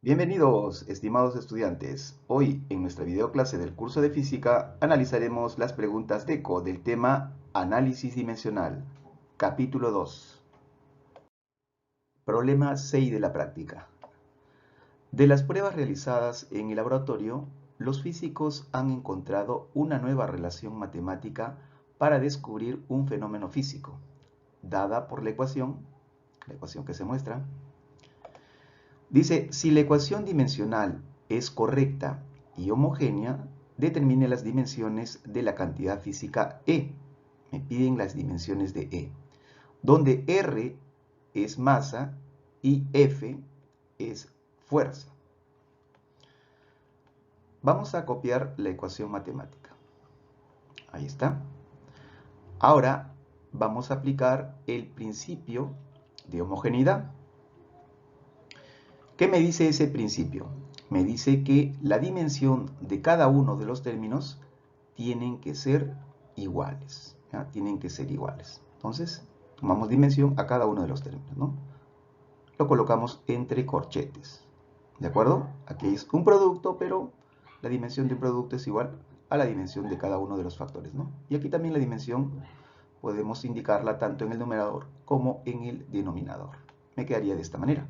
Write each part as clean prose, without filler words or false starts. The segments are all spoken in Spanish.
Bienvenidos, estimados estudiantes. Hoy, en nuestra videoclase del curso de física, analizaremos las preguntas de ECO del tema Análisis dimensional, capítulo 2. Problema 6 de la práctica. De las pruebas realizadas en el laboratorio, los físicos han encontrado una nueva relación matemática para descubrir un fenómeno físico, dada por la ecuación que se muestra. Dice, si la ecuación dimensional es correcta y homogénea, determine las dimensiones de la cantidad física E. Me piden las dimensiones de E, donde R es masa y F es fuerza. Vamos a copiar la ecuación matemática. Ahí está. Ahora vamos a aplicar el principio de homogeneidad. ¿Qué me dice ese principio? Me dice que la dimensión de cada uno de los términos tienen que ser iguales. ¿Ya? Tienen que ser iguales. Entonces, tomamos dimensión a cada uno de los términos, ¿no? Lo colocamos entre corchetes. ¿De acuerdo? Aquí es un producto, pero la dimensión de un producto es igual a la dimensión de cada uno de los factores, ¿no? Y aquí también la dimensión podemos indicarla tanto en el numerador como en el denominador. Me quedaría de esta manera.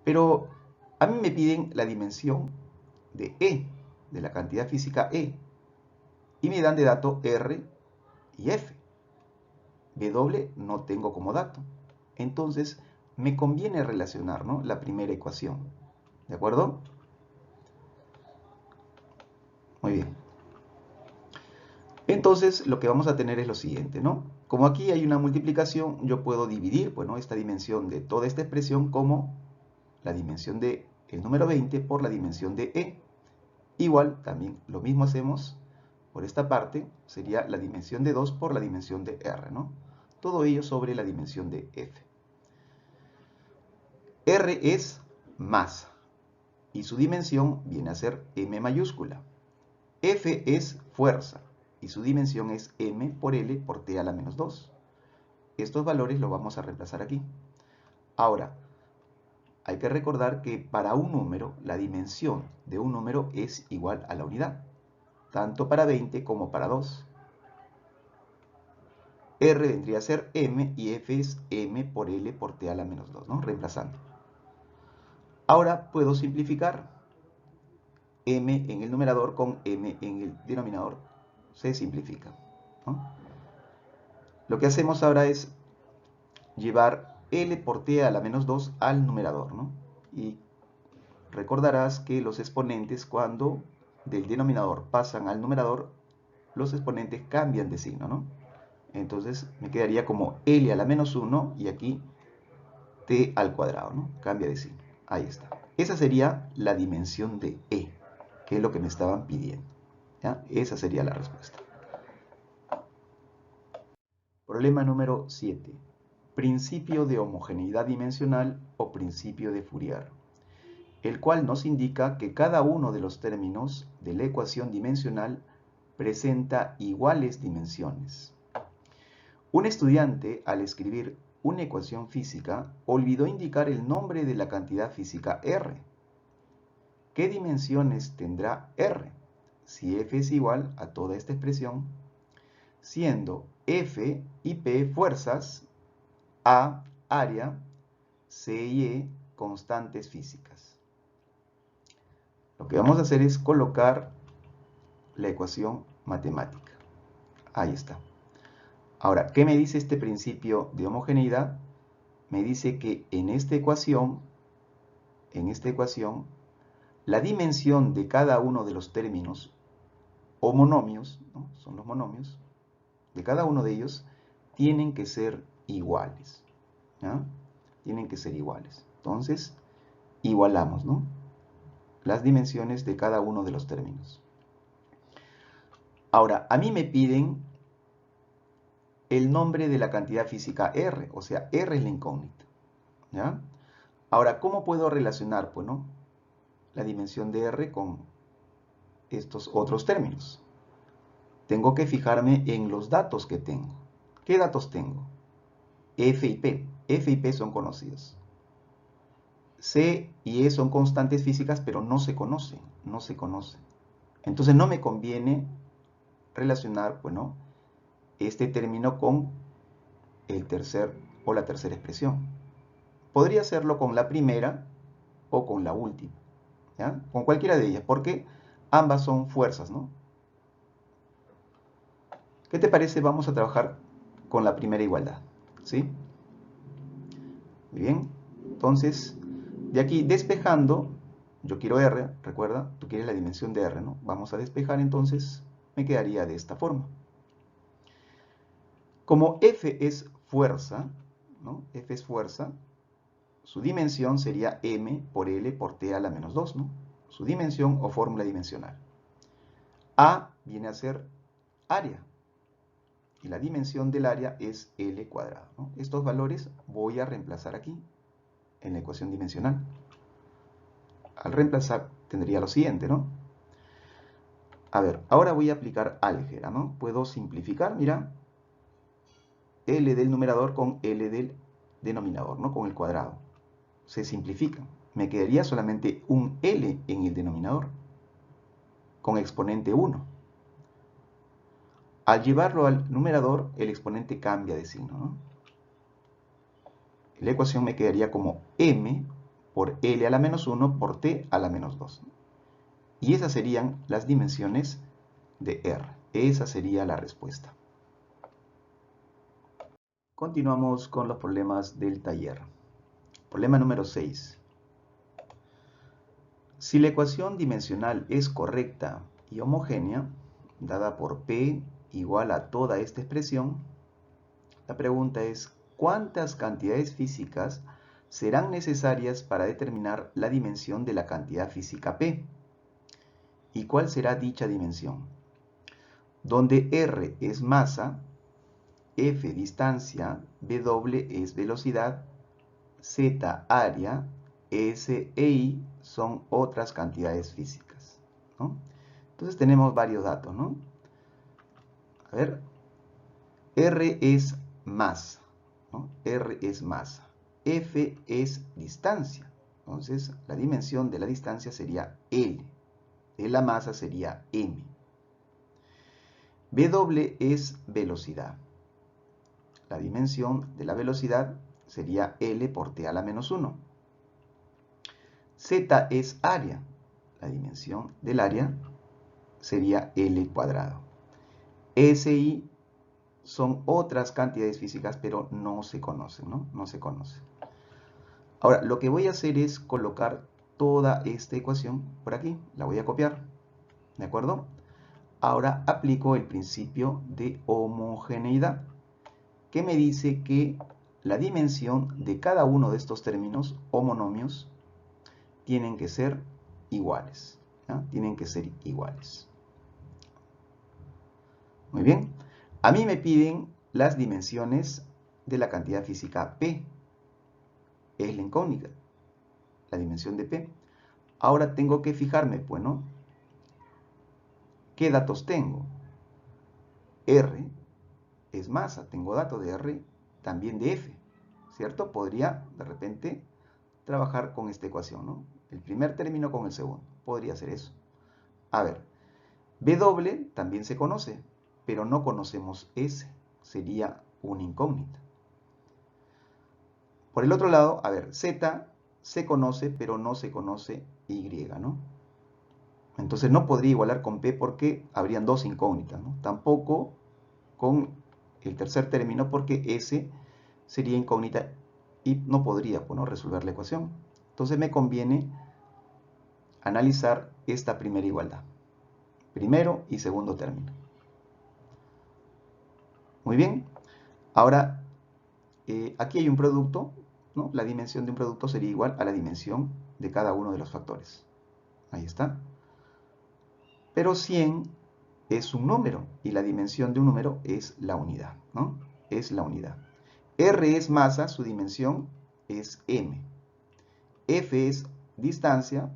Pero a mí me piden la dimensión de E, de la cantidad física E, y me dan de dato R y F. W no tengo como dato. Entonces, me conviene relacionar, ¿no?, la primera ecuación. ¿De acuerdo? Muy bien. Entonces, lo que vamos a tener es lo siguiente, ¿no? Como aquí hay una multiplicación, yo puedo dividir, pues, ¿no?, esta dimensión de toda esta expresión como la dimensión de el número 20 por la dimensión de E. Igual, también lo mismo hacemos por esta parte, sería la dimensión de 2 por la dimensión de R, ¿no? Todo ello sobre la dimensión de F. R es masa y su dimensión viene a ser M mayúscula. F es fuerza y su dimensión es M por L por T a la menos 2. Estos valores los vamos a reemplazar aquí. Ahora, hay que recordar que para un número, la dimensión de un número es igual a la unidad, tanto para 20 como para 2. R vendría a ser M y F es M por L por T a la menos 2, ¿no? Reemplazando. Ahora puedo simplificar. M en el numerador con M en el denominador se simplifica, ¿no? Lo que hacemos ahora es llevar L por T a la menos 2 al numerador, ¿no? Y recordarás que los exponentes, cuando del denominador pasan al numerador, los exponentes cambian de signo, ¿no? Entonces me quedaría como L a la menos 1 y aquí T al cuadrado, ¿no? Cambia de signo. Ahí está. Esa sería la dimensión de E, que es lo que me estaban pidiendo, ¿ya? Esa sería la respuesta. Problema número 7. Principio de homogeneidad dimensional o principio de Fourier, el cual nos indica que cada uno de los términos de la ecuación dimensional presenta iguales dimensiones. Un estudiante, al escribir una ecuación física, olvidó indicar el nombre de la cantidad física R. ¿Qué dimensiones tendrá R si F es igual a toda esta expresión, siendo F y P fuerzas, A área, C y E constantes físicas? Lo que vamos a hacer es colocar la ecuación matemática. Ahí está. Ahora, ¿qué me dice este principio de homogeneidad? Me dice que en esta ecuación, la dimensión de cada uno de los términos o monomios, ¿no?, son los monomios, de cada uno de ellos tienen que ser iguales, ¿ya? Tienen que ser iguales. Entonces, igualamos, ¿no?, las dimensiones de cada uno de los términos. Ahora, a mí me piden el nombre de la cantidad física R, o sea, R es la incógnita, ¿ya? Ahora, ¿cómo puedo relacionar, pues, ¿no?, la dimensión de R con estos otros términos? Tengo que fijarme en los datos que tengo. ¿Qué datos tengo? F y P. F y P son conocidos. C y E son constantes físicas, pero no se conocen, no se conocen. Entonces no me conviene relacionar, bueno, este término con el tercer o la tercera expresión. Podría hacerlo con la primera o con la última, ¿ya? Con cualquiera de ellas, porque ambas son fuerzas, ¿no? ¿Qué te parece? Vamos a trabajar con la primera igualdad, ¿sí? Muy bien. Entonces, de aquí despejando, yo quiero R, recuerda, tú quieres la dimensión de R, ¿no? Vamos a despejar, entonces me quedaría de esta forma. Como F es fuerza, ¿no? F es fuerza, su dimensión sería M por L por T a la menos 2, ¿no? Su dimensión o fórmula dimensional. A viene a ser área, y la dimensión del área es L cuadrado, ¿no? Estos valores voy a reemplazar aquí, en la ecuación dimensional. Al reemplazar tendría lo siguiente, ¿no? A ver, ahora voy a aplicar álgebra, ¿no? Puedo simplificar, mira, L del numerador con L del denominador, ¿no? Con el cuadrado. Se simplifica. Me quedaría solamente un L en el denominador, con exponente 1. Al llevarlo al numerador, el exponente cambia de signo, ¿no? La ecuación me quedaría como M por L a la menos 1 por T a la menos 2. Y esas serían las dimensiones de R. Esa sería la respuesta. Continuamos con los problemas del taller. Problema número 6. Si la ecuación dimensional es correcta y homogénea, dada por P igual a toda esta expresión, la pregunta es, ¿cuántas cantidades físicas serán necesarias para determinar la dimensión de la cantidad física P? ¿Y cuál será dicha dimensión? Donde R es masa, F distancia, W es velocidad, Z área, S e I son otras cantidades físicas, ¿no? Entonces tenemos varios datos, ¿no? A ver, R es masa, ¿no? R es masa. F es distancia. Entonces la dimensión de la distancia sería L. De la masa sería M. W es velocidad. La dimensión de la velocidad sería L por T a la menos 1. Z es área. La dimensión del área sería L cuadrado. S y I son otras cantidades físicas, pero no se conocen, ¿no? No se conocen. Ahora, lo que voy a hacer es colocar toda esta ecuación por aquí. La voy a copiar, ¿de acuerdo? Ahora aplico el principio de homogeneidad, que me dice que la dimensión de cada uno de estos términos o monomios tienen que ser iguales, ¿ya? Tienen que ser iguales. Muy bien. A mí me piden las dimensiones de la cantidad física P. Es la incógnita, la dimensión de P. Ahora tengo que fijarme, bueno, ¿qué datos tengo? R es masa, tengo datos de R, también de F, ¿cierto? Podría, de repente, trabajar con esta ecuación, ¿no? El primer término con el segundo. Podría ser eso. A ver, W también se conoce, pero no conocemos S. Sería una incógnita. Por el otro lado, a ver, Z se conoce, pero no se conoce Y, ¿no? Entonces no podría igualar con P porque habrían dos incógnitas, ¿no? Tampoco con el tercer término porque S sería incógnita y no podría, bueno, resolver la ecuación. Entonces me conviene analizar esta primera igualdad. Primero y segundo término. Muy bien. Ahora, aquí hay un producto, ¿no? La dimensión de un producto sería igual a la dimensión de cada uno de los factores. Ahí está. Pero 100 es un número y la dimensión de un número es la unidad, ¿no? Es la unidad. R es masa, su dimensión es M. F es distancia,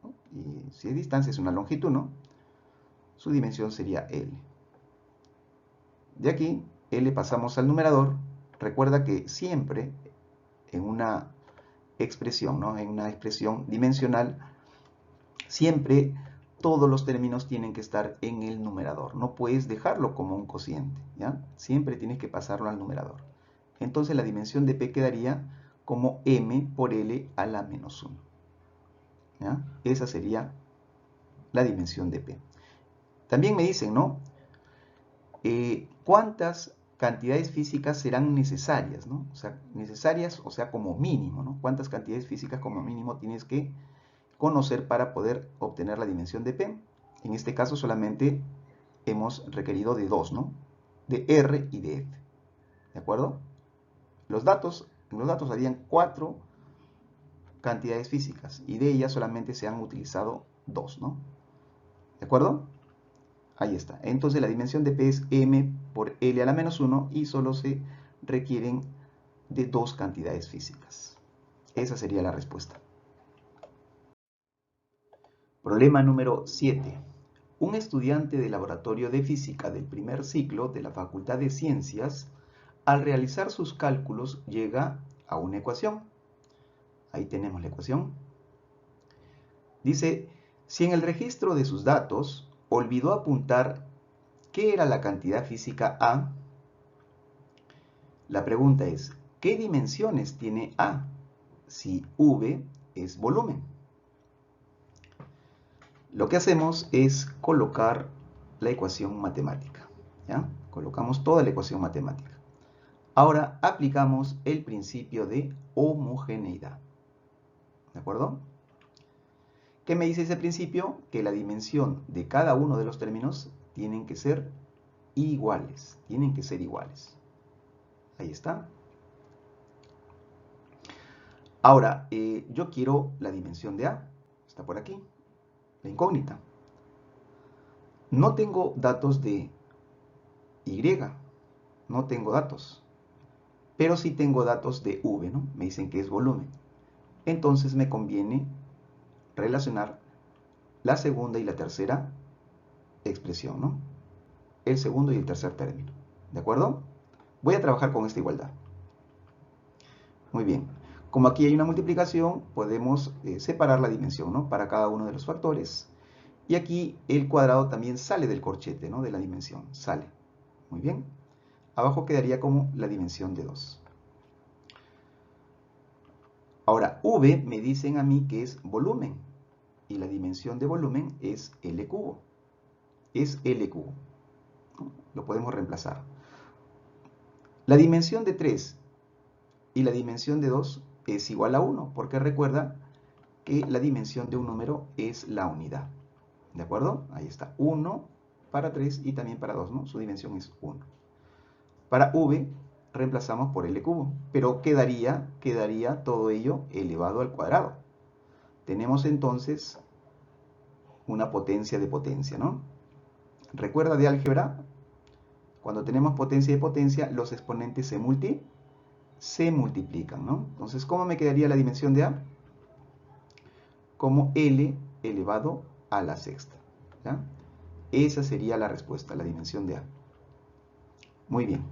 ¿no? Y si es distancia es una longitud, ¿no? Su dimensión sería L. De aquí, L pasamos al numerador. Recuerda que siempre en una expresión, ¿no? En una expresión dimensional, siempre todos los términos tienen que estar en el numerador. No puedes dejarlo como un cociente, ¿ya? Siempre tienes que pasarlo al numerador. Entonces la dimensión de P quedaría como m por L a la menos 1. ¿Ya? Esa sería la dimensión de P. También me dicen, ¿no? ¿Cuántas cantidades físicas serán necesarias, ¿no? O sea, necesarias, o sea, como mínimo, ¿no? ¿Cuántas cantidades físicas como mínimo tienes que conocer para poder obtener la dimensión de P? En este caso solamente hemos requerido de 2, ¿no? De R y de F. ¿De acuerdo? En los datos habían 4 cantidades físicas y de ellas solamente se han utilizado 2, ¿no? ¿De acuerdo? Ahí está. Entonces la dimensión de P es m por L a la menos 1 y solo se requieren de 2 cantidades físicas. Esa sería la respuesta. Problema número 7. Un estudiante de laboratorio de física del primer ciclo de la Facultad de Ciencias, al realizar sus cálculos, llega a una ecuación. Ahí tenemos la ecuación. Dice, si en el registro de sus datos olvidó apuntar qué era la cantidad física A, la pregunta es, ¿qué dimensiones tiene A si V es volumen? Lo que hacemos es colocar la ecuación matemática, ¿ya? Colocamos toda la ecuación matemática. Ahora aplicamos el principio de homogeneidad, ¿de acuerdo? ¿Qué me dice ese principio? Que la dimensión de cada uno de los términos tienen que ser iguales, Ahí está. Ahora, yo quiero la dimensión de A, está por aquí, la incógnita. No tengo datos de Y, no tengo datos, pero sí tengo datos de V, ¿no? Me dicen que es volumen. Entonces me conviene relacionar la segunda y la tercera expresión, ¿no? El segundo y el tercer término, ¿de acuerdo? Voy a trabajar con esta igualdad. Muy bien. Como aquí hay una multiplicación, podemos separar la dimensión, ¿no? Para cada uno de los factores. Y aquí el cuadrado también sale del corchete, ¿no? De la dimensión, sale. Muy bien. Abajo quedaría como la dimensión de 2. Ahora, V me dicen a mí que es volumen. Y la dimensión de volumen es L cubo. Es L cubo. Lo podemos reemplazar. La dimensión de 3 y la dimensión de 2 es igual a 1, porque recuerda que la dimensión de un número es la unidad. ¿De acuerdo? Ahí está. 1 para 3 y también para 2, ¿no? Su dimensión es 1. Para V reemplazamos por L cubo, pero quedaría todo ello elevado al cuadrado. Tenemos entonces una potencia de potencia, ¿no? ¿Recuerda de álgebra? Cuando tenemos potencia de potencia, los exponentes se multiplican, ¿no? Entonces, ¿cómo me quedaría la dimensión de A? Como L elevado a la sexta, ¿ya? Esa sería la respuesta, la dimensión de A. Muy bien.